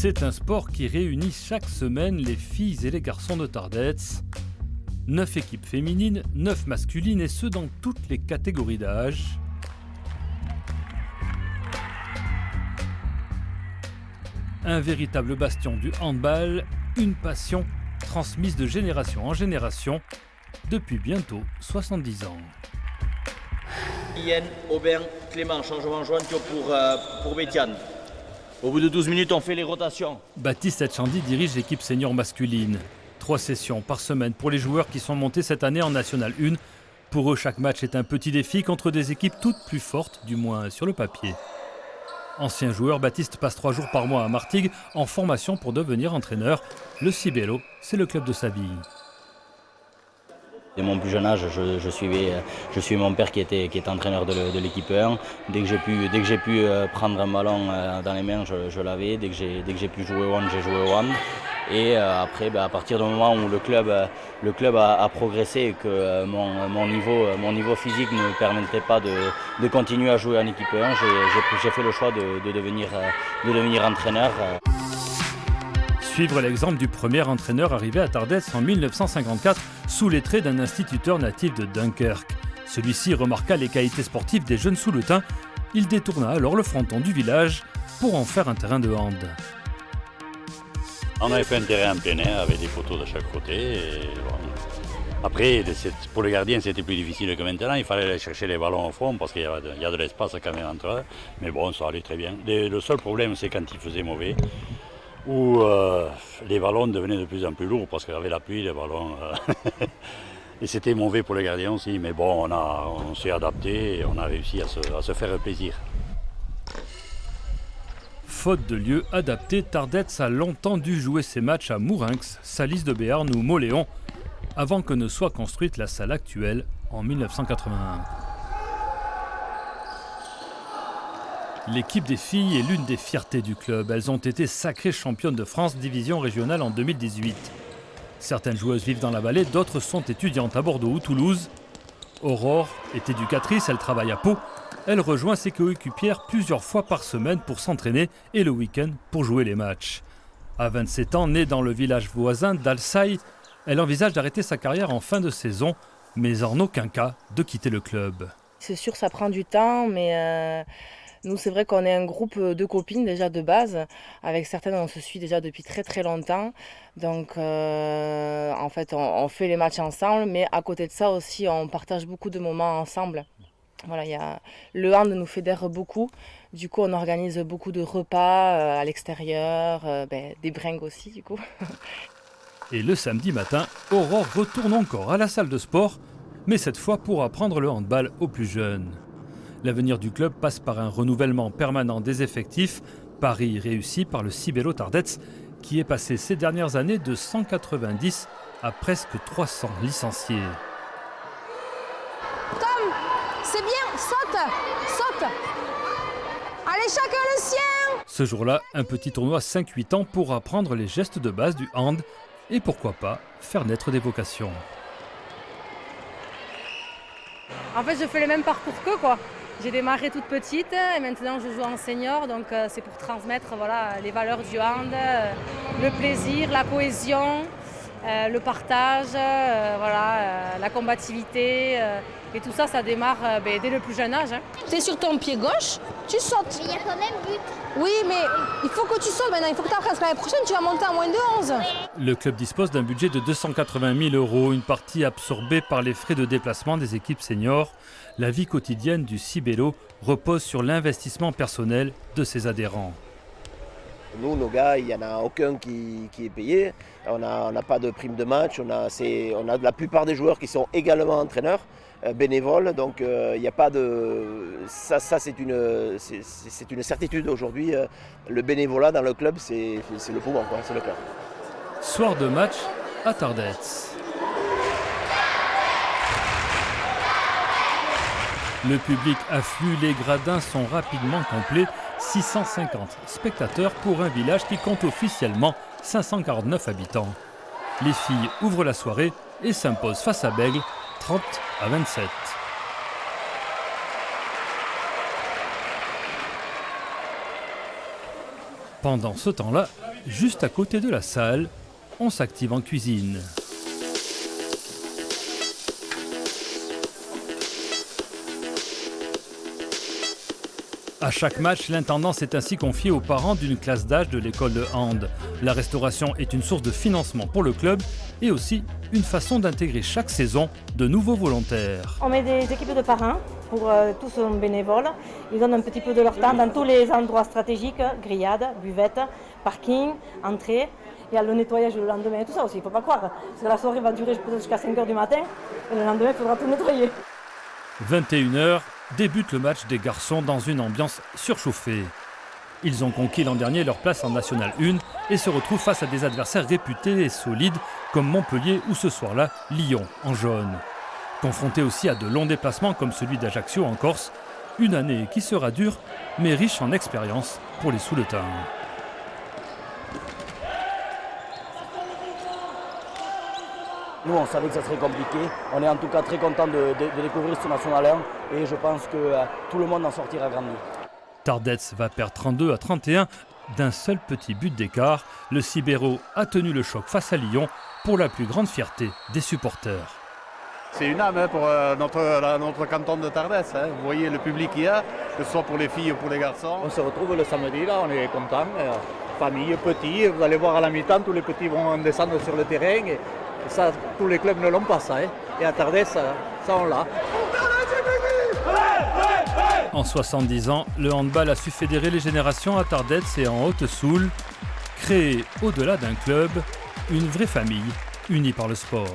C'est un sport qui réunit chaque semaine les filles et les garçons de Tardets. 9 équipes féminines, 9 masculines et ce dans toutes les catégories d'âge. Un véritable bastion du handball, une passion transmise de génération en génération depuis bientôt 70 ans. Yann, Aubin, Clément, changement jointio pour Bétiane. Au bout de 12 minutes, on fait les rotations. Baptiste Etchandi dirige l'équipe senior masculine. 3 sessions par semaine pour les joueurs qui sont montés cette année en National 1. Pour eux, chaque match est un petit défi contre des équipes toutes plus fortes, du moins sur le papier. Ancien joueur, Baptiste passe 3 jours par mois à Martigues en formation pour devenir entraîneur. Le Cibelo, c'est le club de sa vie. Dès mon plus jeune âge, je suivais mon père qui était entraîneur de l'équipe 1. Dès que j'ai pu prendre un ballon dans les mains, je l'avais. Dès que j'ai pu jouer au hand, j'ai joué au hand. Et après, à partir du moment où le club a progressé et que mon niveau physique ne me permettait pas de continuer à jouer en équipe 1, j'ai fait le choix de devenir entraîneur. Suivre l'exemple du premier entraîneur arrivé à Tardets en 1954 sous les traits d'un instituteur natif de Dunkerque. Celui-ci remarqua les qualités sportives des jeunes Souletins. Il détourna alors le fronton du village pour en faire un terrain de hand. On avait fait un terrain en plein air avec des poteaux de chaque côté. Et bon. Après, pour les gardiens, c'était plus difficile que maintenant. Il fallait aller chercher les ballons au fond parce qu'il y a de l'espace quand même entre eux. Mais bon, ça allait très bien. Le seul problème, c'est quand il faisait mauvais, où les ballons devenaient de plus en plus lourds parce qu'avec la pluie, les ballons... et c'était mauvais pour les gardiens aussi. Mais bon, on s'est adapté et on a réussi à se faire plaisir. Faute de lieu adapté, Tardets a longtemps dû jouer ses matchs à Mourinx, Salis de Béarn ou Moléon, avant que ne soit construite la salle actuelle en 1981. L'équipe des filles est l'une des fiertés du club. Elles ont été sacrées championnes de France division régionale en 2018. Certaines joueuses vivent dans la vallée, d'autres sont étudiantes à Bordeaux ou Toulouse. Aurore est éducatrice, elle travaille à Pau. Elle rejoint ses coéquipières plusieurs fois par semaine pour s'entraîner et le week-end pour jouer les matchs. À 27 ans, née dans le village voisin d'Alsaï, elle envisage d'arrêter sa carrière en fin de saison, mais en aucun cas de quitter le club. C'est sûr, ça prend du temps, mais nous, c'est vrai qu'on est un groupe de copines déjà de base. Avec certaines, on se suit déjà depuis très très longtemps. Donc, en fait, on fait les matchs ensemble, mais à côté de ça aussi, on partage beaucoup de moments ensemble. Voilà, le hand nous fédère beaucoup. Du coup, on organise beaucoup de repas à l'extérieur, des bringues aussi, du coup. Et le samedi matin, Aurore retourne encore à la salle de sport, mais cette fois pour apprendre le handball aux plus jeunes. L'avenir du club passe par un renouvellement permanent des effectifs, pari réussi par le Cibelo Tardets, qui est passé ces dernières années de 190 à presque 300 licenciés. Tom, c'est bien, saute. Allez, chacun le sien. Ce jour-là, un petit tournoi 5-8 ans pour apprendre les gestes de base du hand et pourquoi pas faire naître des vocations. En fait, je fais le même parcours qu'eux, quoi. J'ai démarré toute petite et maintenant je joue en senior, donc c'est pour transmettre les valeurs du hand, le plaisir, la cohésion, le partage, la combativité. Et tout ça, ça démarre dès le plus jeune âge. Tu es sur ton pied gauche, tu sautes. Mais il y a quand même but. Oui, mais il faut que tu sautes maintenant, il faut que tu apprennes. Parce que l'année prochaine, tu vas monter à moins de 11. Le club dispose d'un budget de 280 000 €, une partie absorbée par les frais de déplacement des équipes seniors. La vie quotidienne du Cibelo repose sur l'investissement personnel de ses adhérents. Nous, nos gars, il n'y en a aucun qui est payé. On n'a pas de prime de match. On a la plupart des joueurs qui sont également entraîneurs, bénévoles. Donc il n'y a pas de... Ça c'est une certitude aujourd'hui. Le bénévolat dans le club, c'est le poumon, quoi, c'est le cœur. Soir de match à Tardets. Le public afflue, les gradins sont rapidement complets. 650 spectateurs pour un village qui compte officiellement 549 habitants. Les filles ouvrent la soirée et s'imposent face à Bègle, 30-27. Pendant ce temps-là, Juste à côté de la salle, on s'active en cuisine. À chaque match, l'intendance est ainsi confiée aux parents d'une classe d'âge de l'école de hand. La restauration est une source de financement pour le club et aussi une façon d'intégrer chaque saison de nouveaux volontaires. On met des équipes de parrains pour tous nos bénévoles. Ils donnent un petit peu de leur temps dans tous les endroits stratégiques, grillades, buvettes, parking, entrée. Il y a le nettoyage le lendemain et tout ça aussi, il ne faut pas croire. Parce que la soirée va durer peut-être jusqu'à 5 h du matin et le lendemain, il faudra tout nettoyer. 21 h, débute le match des garçons dans une ambiance surchauffée. Ils ont conquis l'an dernier leur place en National 1 et se retrouvent face à des adversaires réputés et solides comme Montpellier ou ce soir-là Lyon en jaune. Confrontés aussi à de longs déplacements comme celui d'Ajaccio en Corse, une année qui sera dure mais riche en expérience pour les Souletins. Nous, on savait que ça serait compliqué. On est en tout cas très content de découvrir ce National 1 et je pense que tout le monde en sortira grandi. Tardets va perdre 32-31 d'un seul petit but d'écart. Le Sibéro a tenu le choc face à Lyon pour la plus grande fierté des supporters. C'est une âme pour notre canton de Tardets. Vous voyez le public qu'il y a, que ce soit pour les filles ou pour les garçons. On se retrouve le samedi, là, on est contents. Famille, petits, vous allez voir à la mi-temps, tous les petits vont descendre sur le terrain. Et ça, tous les clubs ne l'ont pas, ça. Et à Tardets, ça on l'a. En 70 ans, le handball a su fédérer les générations à Tardets et en Haute-Soule, créer au-delà d'un club, une vraie famille unie par le sport.